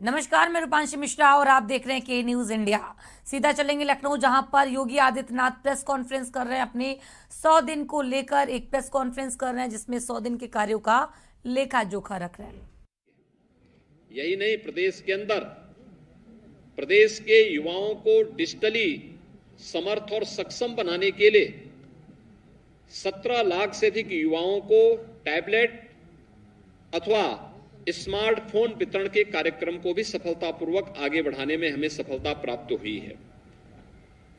नमस्कार, मैं रूपांशी मिश्रा और आप देख रहे हैं के न्यूज इंडिया। सीधा चलेंगे लखनऊ, जहां पर योगी आदित्यनाथ प्रेस कॉन्फ्रेंस कर रहे हैं। अपने 100 दिन को लेकर एक प्रेस कॉन्फ्रेंस कर रहे हैं, जिसमें 100 दिन के कार्यों का लेखा जोखा रख रहे हैं। यही नहीं, प्रदेश के अंदर प्रदेश के युवाओं को डिजिटली समर्थ और सक्षम बनाने के लिए 17 लाख से अधिक युवाओं को टैबलेट अथवा स्मार्टफोन वितरण के कार्यक्रम को भी सफलतापूर्वक आगे बढ़ाने में हमें सफलता प्राप्त हुई है।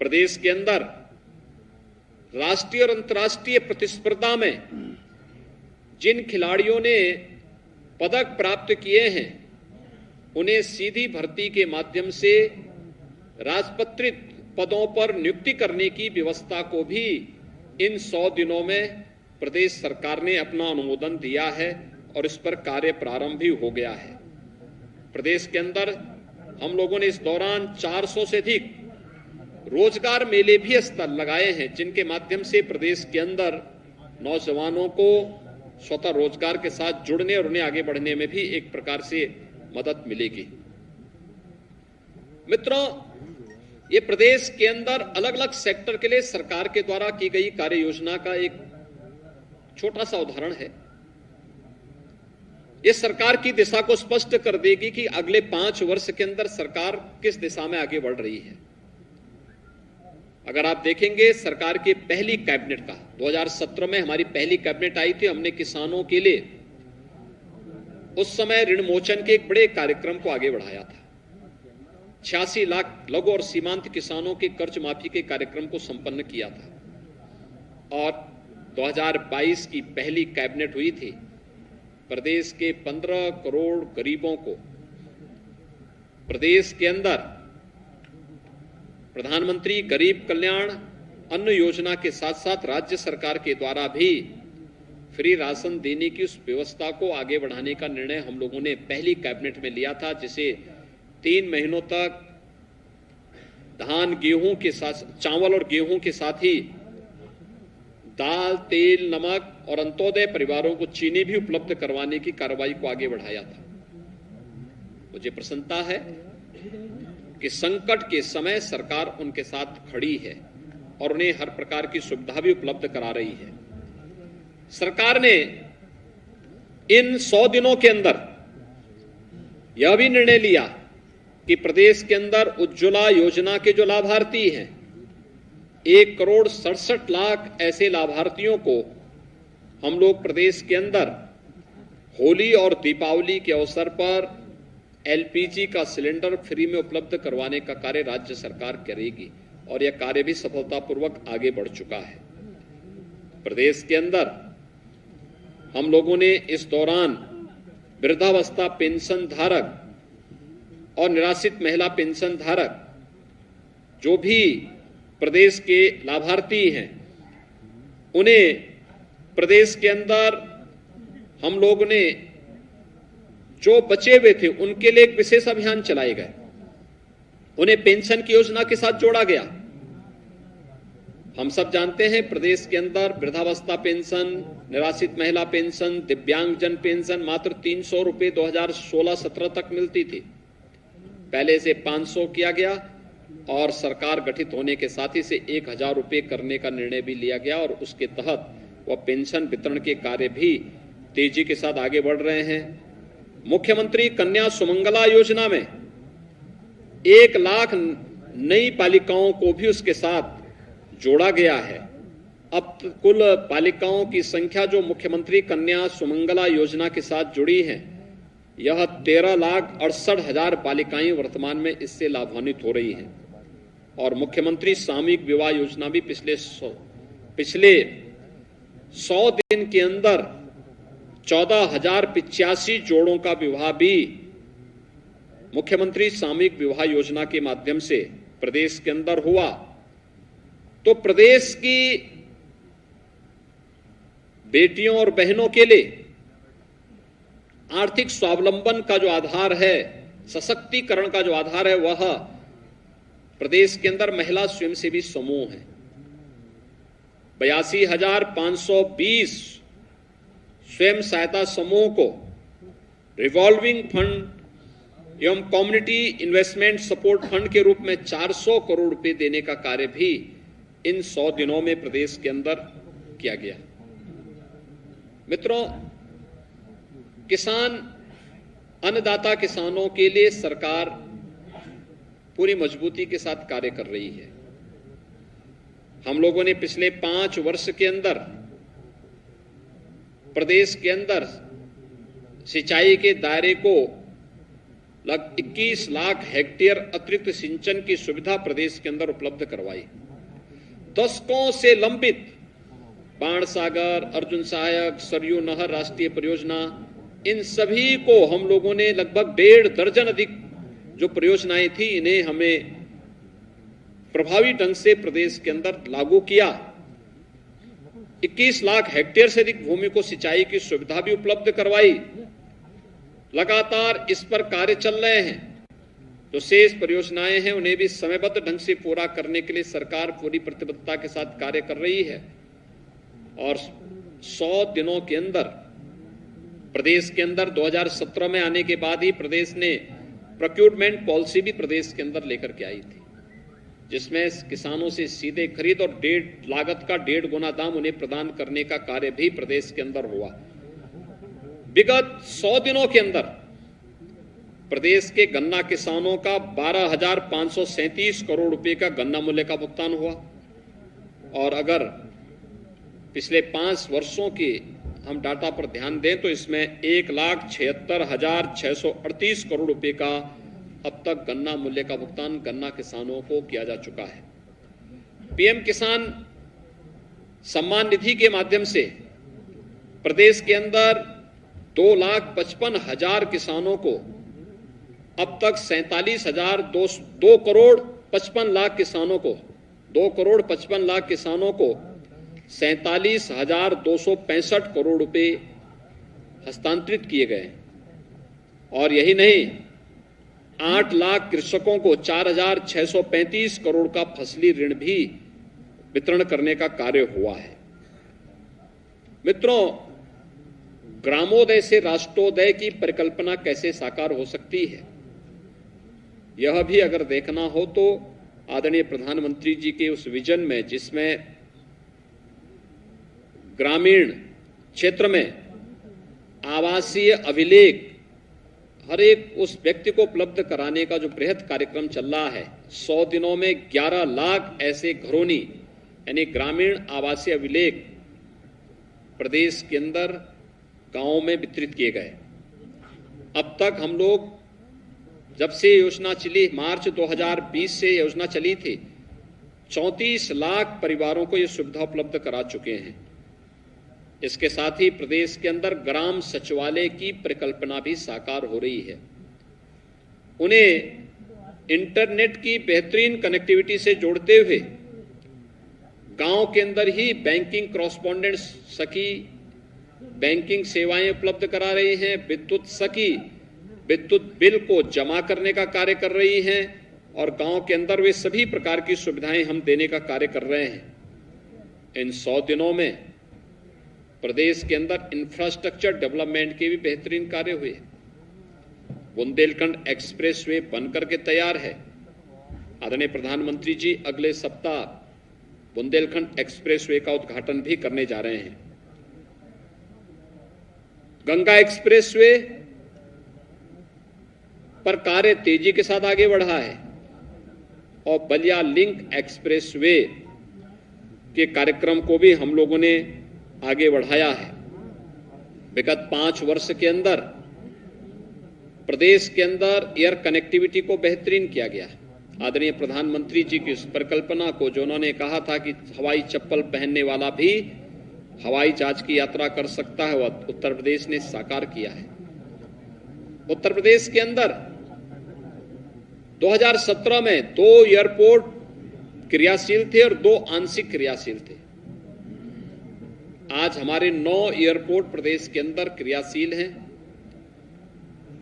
प्रदेश के अंदर राष्ट्रीय और अंतर्राष्ट्रीय प्रतिस्पर्धा में जिन खिलाड़ियों ने पदक प्राप्त किए हैं, उन्हें सीधी भर्ती के माध्यम से राजपत्रित पदों पर नियुक्ति करने की व्यवस्था को भी इन 100 दिनों में प्रदेश सरकार ने अपना अनुमोदन दिया है और इस पर कार्य प्रारंभ भी हो गया है। प्रदेश के अंदर हम लोगों ने इस दौरान 400 से अधिक रोजगार मेले भी लगाए हैं, जिनके माध्यम से प्रदेश के अंदर नौजवानों को स्वतः रोजगार के साथ जुड़ने और उन्हें आगे बढ़ने में भी एक प्रकार से मदद मिलेगी। मित्रों, ये प्रदेश के अंदर अलग अलग सेक्टर के लिए सरकार के द्वारा की गई कार्य योजना का एक छोटा सा उदाहरण है। ये सरकार की दिशा को स्पष्ट कर देगी कि अगले 5 वर्ष के अंदर सरकार किस दिशा में आगे बढ़ रही है। अगर आप देखेंगे, सरकार की पहली कैबिनेट का 2017 में हमारी पहली कैबिनेट आई थी। हमने किसानों के लिए उस समय ऋण मोचन के एक बड़े कार्यक्रम को आगे बढ़ाया था। 86 लाख लघु और सीमांत किसानों के कर्ज माफी के कार्यक्रम को संपन्न किया था। और 2022 की पहली कैबिनेट हुई थी। प्रदेश के 15 करोड़ गरीबों को प्रदेश के अंदर प्रधानमंत्री गरीब कल्याण अन्न योजना के साथ साथ राज्य सरकार के द्वारा भी फ्री राशन देने की उस व्यवस्था को आगे बढ़ाने का निर्णय हम लोगों ने पहली कैबिनेट में लिया था, जिसे 3 महीनों तक धान गेहूं के साथ, चावल और गेहूं के साथ ही दाल, तेल, नमक और अंत्योदय परिवारों को चीनी भी उपलब्ध करवाने की कार्रवाई को आगे बढ़ाया था। मुझे प्रसन्नता है कि संकट के समय सरकार उनके साथ खड़ी है और उन्हें हर प्रकार की सुविधा भी उपलब्ध करा रही है। सरकार ने इन 100 दिनों के अंदर यह भी निर्णय लिया कि प्रदेश के अंदर उज्ज्वला योजना के जो लाभार्थी हैं, 1 करोड़ 67 लाख ऐसे लाभार्थियों को हम लोग प्रदेश के अंदर होली और दीपावली के अवसर पर एलपीजी का सिलेंडर फ्री में उपलब्ध करवाने का कार्य राज्य सरकार करेगी और यह कार्य भी सफलतापूर्वक आगे बढ़ चुका है। प्रदेश के अंदर हम लोगों ने इस दौरान वृद्धावस्था पेंशन धारक और निराश्रित महिला पेंशन धारक जो भी प्रदेश के लाभार्थी हैं, उन्हें प्रदेश के अंदर हम लोगों ने जो बचे हुए थे उनके लिए एक विशेष अभियान चलाए गए। उन्हें पेंशन की योजना के साथ जोड़ा गया। हम सब जानते हैं, प्रदेश के अंदर वृद्धावस्था पेंशन, निराश्रित महिला पेंशन, दिव्यांगजन पेंशन मात्र 300 रुपए 2016-17 तक मिलती थी। पहले से 500 किया गया और सरकार गठित होने के साथ ही से 1000 रुपए करने का निर्णय भी लिया गया और उसके तहत वह पेंशन वितरण के कार्य भी तेजी के साथ आगे बढ़ रहे हैं। मुख्यमंत्री कन्या सुमंगला योजना में 1 लाख नई बालिकाओं को भी उसके साथ जोड़ा गया है। अब कुल बालिकाओं की संख्या जो मुख्यमंत्री कन्या सुमंगला योजना के साथ जुड़ी है, यह 13,68,000 बालिकाएं वर्तमान में इससे लाभान्वित हो रही हैं। और मुख्यमंत्री सामूहिक विवाह योजना भी पिछले 100 दिन के अंदर 14,085 जोड़ों का विवाह भी मुख्यमंत्री सामूहिक विवाह योजना के माध्यम से प्रदेश के अंदर हुआ। तो प्रदेश की बेटियों और बहनों के लिए आर्थिक स्वावलंबन का जो आधार है, सशक्तिकरण का जो आधार है, वह प्रदेश के अंदर महिला स्वयंसेवी समूह है। 82,520 स्वयं सहायता समूह को रिवॉल्विंग फंड एवं कम्युनिटी इन्वेस्टमेंट सपोर्ट फंड के रूप में 400 करोड़ रुपए देने का कार्य भी इन 100 दिनों में प्रदेश के अंदर किया गया। मित्रों, किसान, अन्नदाता किसानों के लिए सरकार पूरी मजबूती के साथ कार्य कर रही है। हम लोगों ने पिछले 5 वर्ष के अंदर प्रदेश के अंदर सिंचाई के दायरे को लगभग 21 लाख हेक्टेयर अतिरिक्त सिंचन की सुविधा प्रदेश के अंदर उपलब्ध करवाई। दशकों से लंबित बाणसागर, अर्जुन सहायक, सरयू नहर राष्ट्रीय परियोजना, इन सभी को हम लोगों ने लगभग 1.5 दर्जन अधिक जो परियोजनाएं थी, इन्हें हमें प्रभावी ढंग से प्रदेश के अंदर लागू किया। 21 लाख हेक्टेयर से अधिक भूमि को सिंचाई की सुविधा भी उपलब्ध करवाई। लगातार इस पर कार्य चल रहे हैं। जो शेष परियोजनाएं हैं उन्हें भी समयबद्ध ढंग से पूरा करने के लिए सरकार पूरी प्रतिबद्धता के साथ कार्य कर रही है। और 100 दिनों के अंदर प्रदेश के अंदर 2017 में आने के बाद ही प्रदेश ने प्रोक्यूरमेंट पॉलिसी भी प्रदेश के अंदर लेकर के आई थी, जिसमें किसानों से सीधे खरीद और लागत का 1.5 गुना दाम उन्हें प्रदान करने का कार्य भी प्रदेश के अंदर हुआ। विगत 100 दिनों के अंदर प्रदेश के गन्ना किसानों का 12,537 करोड़ रुपए का गन्ना मूल्य का भुगतान हुआ। और अगर पिछले 5 वर्षों के हम डाटा पर ध्यान दें तो इसमें 1,76,638 करोड़ रुपए का अब तक गन्ना मूल्य का भुगतान गन्ना किसानों को किया जा चुका है। पीएम किसान सम्मान निधि के माध्यम से प्रदेश के अंदर 2,55,000 किसानों को अब तक 2 करोड़ 55 लाख किसानों को 2 करोड़ 55 लाख किसानों को 47,265 करोड़ रुपए हस्तांतरित किए गए। और यही नहीं, 8 लाख कृषकों को 4,635 करोड़ का फसली ऋण भी वितरण करने का कार्य हुआ है। मित्रों, ग्रामोदय से राष्ट्रोदय की परिकल्पना कैसे साकार हो सकती है, यह भी अगर देखना हो तो आदरणीय प्रधानमंत्री जी के उस विजन में, जिसमें ग्रामीण क्षेत्र में आवासीय अभिलेख हर एक उस व्यक्ति को उपलब्ध कराने का जो बृहद कार्यक्रम चल रहा है, 100 दिनों में 11 लाख ऐसे घरोनी यानी ग्रामीण आवासीय अभिलेख प्रदेश के अंदर गांवों में वितरित किए गए। अब तक हम लोग जब से योजना चली, मार्च 2020 से योजना चली थी, 34 लाख परिवारों को यह सुविधा उपलब्ध करा चुके हैं। इसके साथ ही प्रदेश के अंदर ग्राम सचिवालय की परिकल्पना भी साकार हो रही है। उन्हें इंटरनेट की बेहतरीन कनेक्टिविटी से जोड़ते हुए गांव के अंदर ही बैंकिंग कॉरेस्पॉन्डेंट सखी बैंकिंग सेवाएं उपलब्ध करा रही हैं। विद्युत सखी विद्युत बिल को जमा करने का कार्य कर रही हैं और गांव के अंदर वे सभी प्रकार की सुविधाएं हम देने का कार्य कर रहे हैं। इन 100 दिनों में प्रदेश के अंदर इंफ्रास्ट्रक्चर डेवलपमेंट के भी बेहतरीन कार्य हुए। बुंदेलखंड एक्सप्रेसवे बनकर के तैयार है। आदरणीय प्रधानमंत्री जी अगले सप्ताह बुंदेलखंड एक्सप्रेसवे का उद्घाटन भी करने जा रहे हैं। गंगा एक्सप्रेसवे पर कार्य तेजी के साथ आगे बढ़ा है और बलिया लिंक एक्सप्रेसवे के कार्यक्रम को भी हम लोगों ने आगे बढ़ाया है। विगत 5 वर्ष के अंदर प्रदेश के अंदर एयर कनेक्टिविटी को बेहतरीन किया गया। आदरणीय प्रधानमंत्री जी की उस परिकल्पना को, जो उन्होंने कहा था कि हवाई चप्पल पहनने वाला भी हवाई जहाज की यात्रा कर सकता है, वह उत्तर प्रदेश ने साकार किया है। उत्तर प्रदेश के अंदर 2017 में 2 एयरपोर्ट क्रियाशील थे और 2 आंशिक क्रियाशील थे। आज हमारे 9 एयरपोर्ट प्रदेश के अंदर क्रियाशील हैं।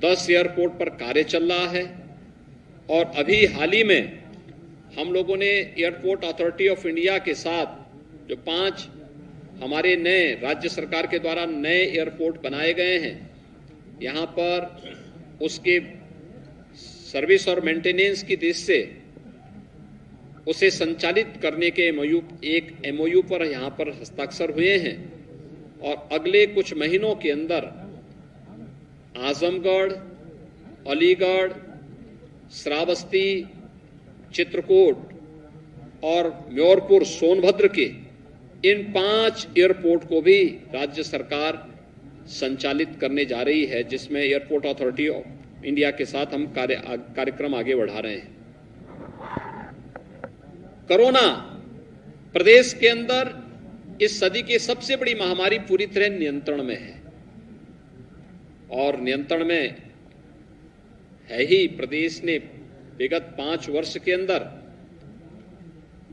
10 एयरपोर्ट पर कार्य चल रहा है और अभी हाल ही में हम लोगों ने एयरपोर्ट अथॉरिटी ऑफ इंडिया के साथ जो 5 हमारे नए राज्य सरकार के द्वारा नए एयरपोर्ट बनाए गए हैं, यहां पर उसके सर्विस और मेंटेनेंस की दृष्टि से उसे संचालित करने के एक एमओयू पर यहां पर हस्ताक्षर हुए हैं और अगले कुछ महीनों के अंदर आजमगढ़, अलीगढ़, श्रावस्ती, चित्रकूट और म्योरपुर सोनभद्र के इन 5 एयरपोर्ट को भी राज्य सरकार संचालित करने जा रही है, जिसमें एयरपोर्ट अथॉरिटी ऑफ इंडिया के साथ हम कार्यक्रम आगे बढ़ा रहे हैं। कोरोना प्रदेश के अंदर इस सदी की सबसे बड़ी महामारी पूरी तरह नियंत्रण में है और नियंत्रण में है ही। प्रदेश ने विगत 5 वर्ष के अंदर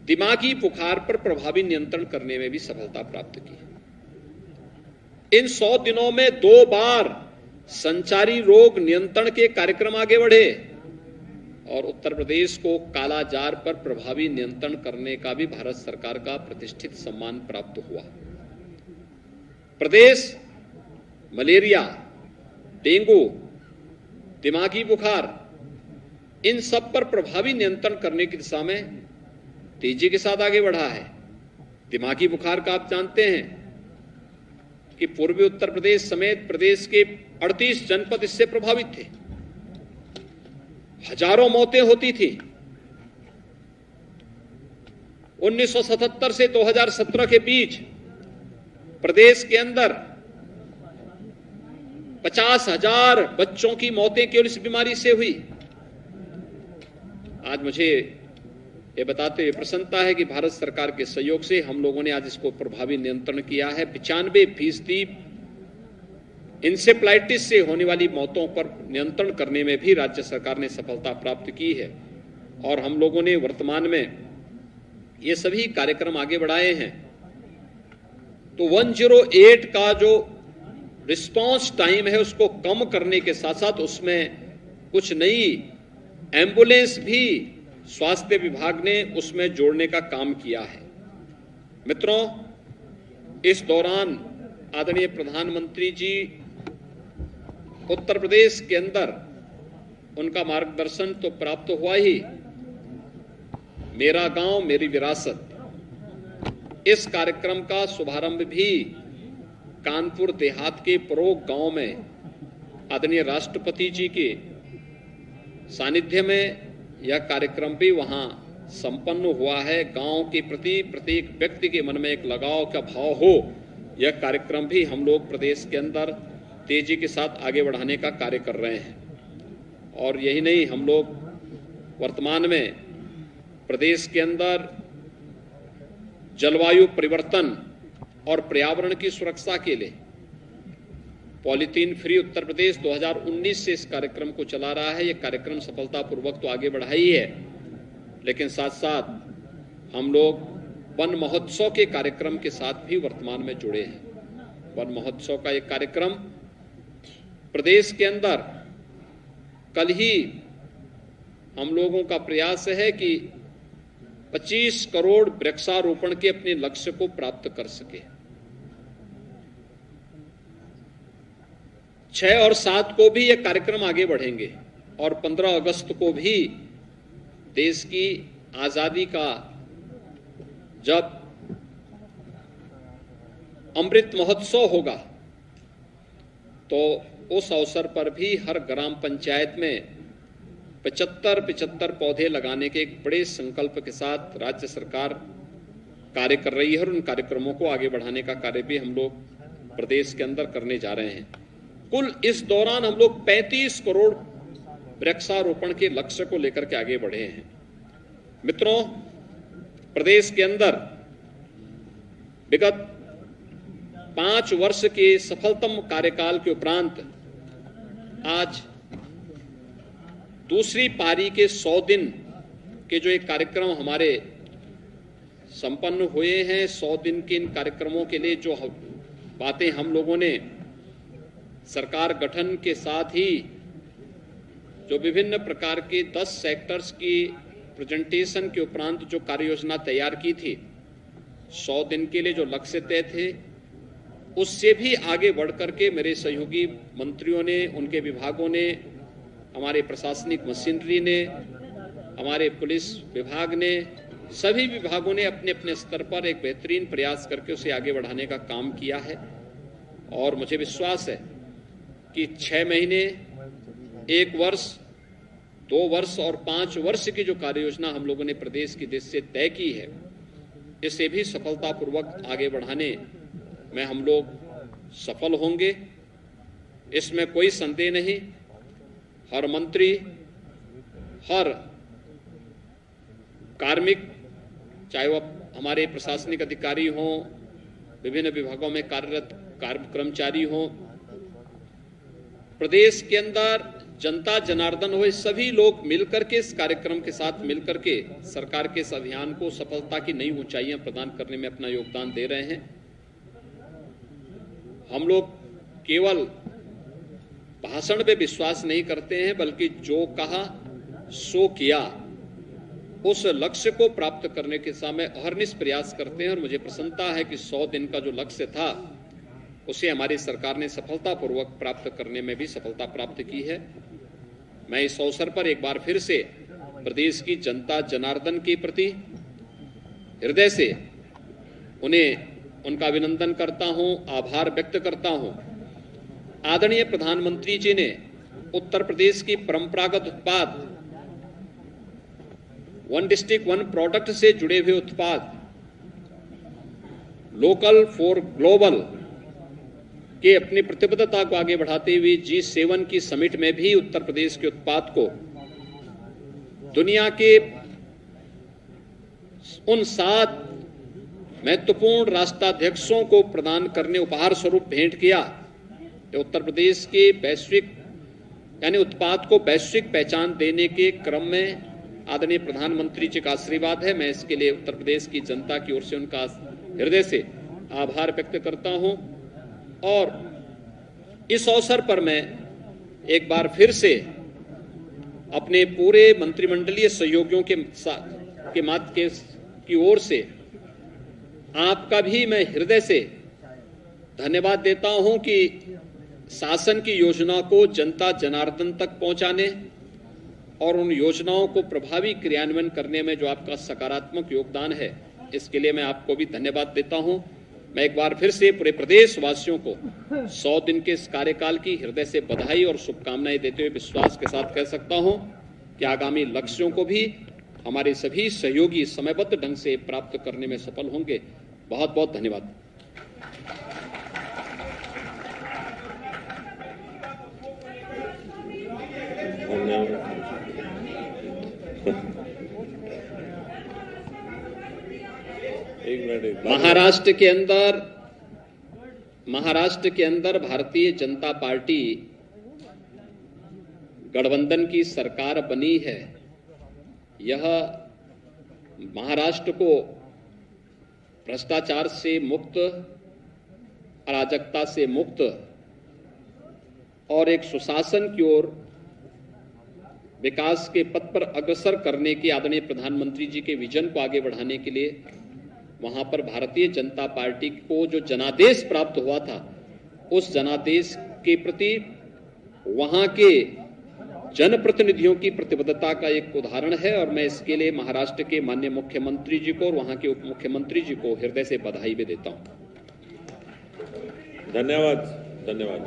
दिमागी बुखार पर प्रभावी नियंत्रण करने में भी सफलता प्राप्त की। इन 100 दिनों में 2 बार संचारी रोग नियंत्रण के कार्यक्रम आगे बढ़े और उत्तर प्रदेश को कालाजार पर प्रभावी नियंत्रण करने का भी भारत सरकार का प्रतिष्ठित सम्मान प्राप्त हुआ। प्रदेश मलेरिया, डेंगू, दिमागी बुखार इन सब पर प्रभावी नियंत्रण करने की दिशा में तेजी के साथ आगे बढ़ा है। दिमागी बुखार का आप जानते हैं कि पूर्वी उत्तर प्रदेश समेत प्रदेश के 38 जनपद इससे प्रभावित थे। हजारों मौतें होती थी। 1977 से 2017 के बीच प्रदेश के अंदर 50,000 बच्चों की मौतें केवल इस बीमारी से हुई। आज मुझे ये बताते हुए प्रसन्नता है कि भारत सरकार के सहयोग से हम लोगों ने आज इसको प्रभावी नियंत्रण किया है। 95% इंसेफ्लाइटिस से होने वाली मौतों पर नियंत्रण करने में भी राज्य सरकार ने सफलता प्राप्त की है और हम लोगों ने वर्तमान में ये सभी कार्यक्रम आगे बढ़ाए हैं। तो 108 का जो रिस्पांस टाइम है उसको कम करने के साथ साथ उसमें कुछ नई एम्बुलेंस भी स्वास्थ्य विभाग ने उसमें जोड़ने का काम किया है। मित्रों, इस दौरान आदरणीय प्रधानमंत्री जी उत्तर प्रदेश के अंदर उनका मार्गदर्शन तो प्राप्त हुआ ही। मेरा गांव मेरी विरासत इस कार्यक्रम का शुभारंभ भी कानपुर देहात के परोग गांव में आदरणीय राष्ट्रपति जी के सानिध्य में यह कार्यक्रम भी वहां संपन्न हुआ है। गांव के प्रति प्रत्येक व्यक्ति के मन में एक लगाव का भाव हो, यह कार्यक्रम भी हम लोग प्रदेश के अंदर तेजी के साथ आगे बढ़ाने का कार्य कर रहे हैं। और यही नहीं, हम लोग वर्तमान में प्रदेश के अंदर जलवायु परिवर्तन और पर्यावरण की सुरक्षा के लिए पॉलीथीन फ्री उत्तर प्रदेश 2019 से इस कार्यक्रम को चला रहा है। यह कार्यक्रम सफलतापूर्वक तो आगे बढ़ाई है, लेकिन साथ साथ हम लोग वन महोत्सव के कार्यक्रम के साथ भी वर्तमान में जुड़े हैं। वन महोत्सव का एक कार्यक्रम प्रदेश के अंदर कल ही हम लोगों का प्रयास है कि 25 करोड़ वृक्षारोपण के अपने लक्ष्य को प्राप्त कर सके। 6 और 7 को भी यह कार्यक्रम आगे बढ़ेंगे और 15 अगस्त को भी देश की आजादी का जब अमृत महोत्सव होगा तो उस अवसर पर भी हर ग्राम पंचायत में 75 पौधे लगाने के एक बड़े संकल्प के साथ राज्य सरकार कार्य कर रही है और उन कार्यक्रमों को आगे बढ़ाने का कार्य भी हम लोग प्रदेश के अंदर करने जा रहे हैं। कुल इस दौरान हम लोग 35 करोड़ वृक्षारोपण के लक्ष्य को लेकर के आगे बढ़े हैं। मित्रों, प्रदेश के अंदर विगत 5 वर्ष के सफलतम कार्यकाल के उपरांत आज दूसरी पारी के 100 दिन के जो एक कार्यक्रम हमारे संपन्न हुए हैं, 100 दिन के इन कार्यक्रमों के लिए जो बातें हम लोगों ने सरकार गठन के साथ ही जो विभिन्न प्रकार के 10 सेक्टर्स की प्रेजेंटेशन के उपरांत जो कार्य योजना तैयार की थी, 100 दिन के लिए जो लक्ष्य तय थे, उससे भी आगे बढ़ करके मेरे सहयोगी मंत्रियों ने, उनके विभागों ने हमारे प्रशासनिक मशीनरी ने, हमारे पुलिस विभाग ने, सभी विभागों ने अपने अपने स्तर पर एक बेहतरीन प्रयास करके उसे आगे बढ़ाने का काम किया है। और मुझे विश्वास है कि 6 महीने, 1 वर्ष, 2 वर्ष और 5 वर्ष की जो कार्य योजना हम लोगों ने प्रदेश की दिशा से तय की है, इसे भी सफलतापूर्वक आगे बढ़ाने में हम लोग सफल होंगे, इसमें कोई संदेह नहीं। हर मंत्री, हर कार्मिक, चाहे वह हमारे प्रशासनिक अधिकारी हों, विभिन्न विभागों में कार्यरत कर्मचारी हों, प्रदेश के अंदर जनता जनार्दन हो, सभी लोग मिलकर के इस कार्यक्रम के साथ मिलकर के सरकार के इस अभियान को सफलता की नई ऊंचाइयां प्रदान करने में अपना योगदान दे रहे हैं। हम लोग केवल भाषण पे विश्वास नहीं करते हैं, बल्कि जो कहा सो किया, उस लक्ष्य को प्राप्त करने के समय अहर्निश प्रयास करते हैं। और मुझे प्रसन्नता है कि 100 दिन का जो लक्ष्य था, उसे हमारी सरकार ने सफलतापूर्वक प्राप्त करने में भी सफलता प्राप्त की है। मैं इस अवसर पर एक बार फिर से प्रदेश की जनता जनार्दन के प्रति हृदय से उनका अभिनंदन करता हूं, आभार व्यक्त करता हूं। आदरणीय प्रधानमंत्री जी ने उत्तर प्रदेश की परंपरागत उत्पाद, वन डिस्ट्रिक्ट वन प्रोडक्ट से जुड़े हुए उत्पाद, लोकल फॉर ग्लोबल के अपनी प्रतिबद्धता को आगे बढ़ाते हुए G7 की समिट में भी उत्तर प्रदेश के उत्पाद को दुनिया के उन 7 महत्वपूर्ण राष्ट्राध्यक्षों को प्रदान करने, उपहार स्वरूप भेंट किया। तो उत्तर प्रदेश के वैश्विक यानी उत्पाद को वैश्विक पहचान देने के क्रम में आदरणीय प्रधानमंत्री जी का आशीर्वाद है। मैं इसके लिए उत्तर प्रदेश की जनता की ओर से उनका हृदय से आभार व्यक्त करता हूं। और इस अवसर पर मैं एक बार फिर से अपने पूरे मंत्रिमंडलीय सहयोगियों की ओर से आपका भी मैं हृदय से धन्यवाद देता हूं कि शासन की योजना को जनता जनार्दन तक पहुंचाने और उन योजनाओं को प्रभावी क्रियान्वयन करने में जो आपका सकारात्मक योगदान है, इसके लिए मैं आपको भी धन्यवाद देता हूं। मैं एक बार फिर से पूरे प्रदेश वासियों को 100 दिन के इस कार्यकाल की हृदय से बधाई और शुभकामनाएं देते हुए विश्वास के साथ कह सकता हूं कि आगामी लक्ष्यों को भी हमारे सभी सहयोगी समयबद्ध ढंग से प्राप्त करने में सफल होंगे। बहुत बहुत धन्यवाद। महाराष्ट्र के अंदर भारतीय जनता पार्टी गठबंधन की सरकार बनी है। यह महाराष्ट्र को भ्रष्टाचार से मुक्त, अराजकता से मुक्त और एक सुशासन की ओर विकास के पथ पर अग्रसर करने की आदरणीय प्रधानमंत्री जी के विजन को आगे बढ़ाने के लिए वहां पर भारतीय जनता पार्टी को जो जनादेश प्राप्त हुआ था, उस जनादेश के प्रति वहां के जनप्रतिनिधियों की प्रतिबद्धता का एक उदाहरण है। और मैं इसके लिए महाराष्ट्र के माननीय मुख्यमंत्री जी को और वहां के उप मुख्यमंत्री जी को हृदय से बधाई भी देता हूं। धन्यवाद। धन्यवाद।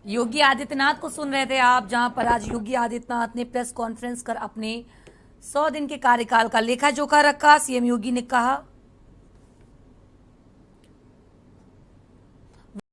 योगी आदित्यनाथ को सुन रहे थे आप, जहां पर आज योगी आदित्यनाथ ने प्रेस कॉन्फ्रेंस कर अपने 100 दिन के कार्यकाल का लेखा जोखा रखा। सीएम योगी ने कहा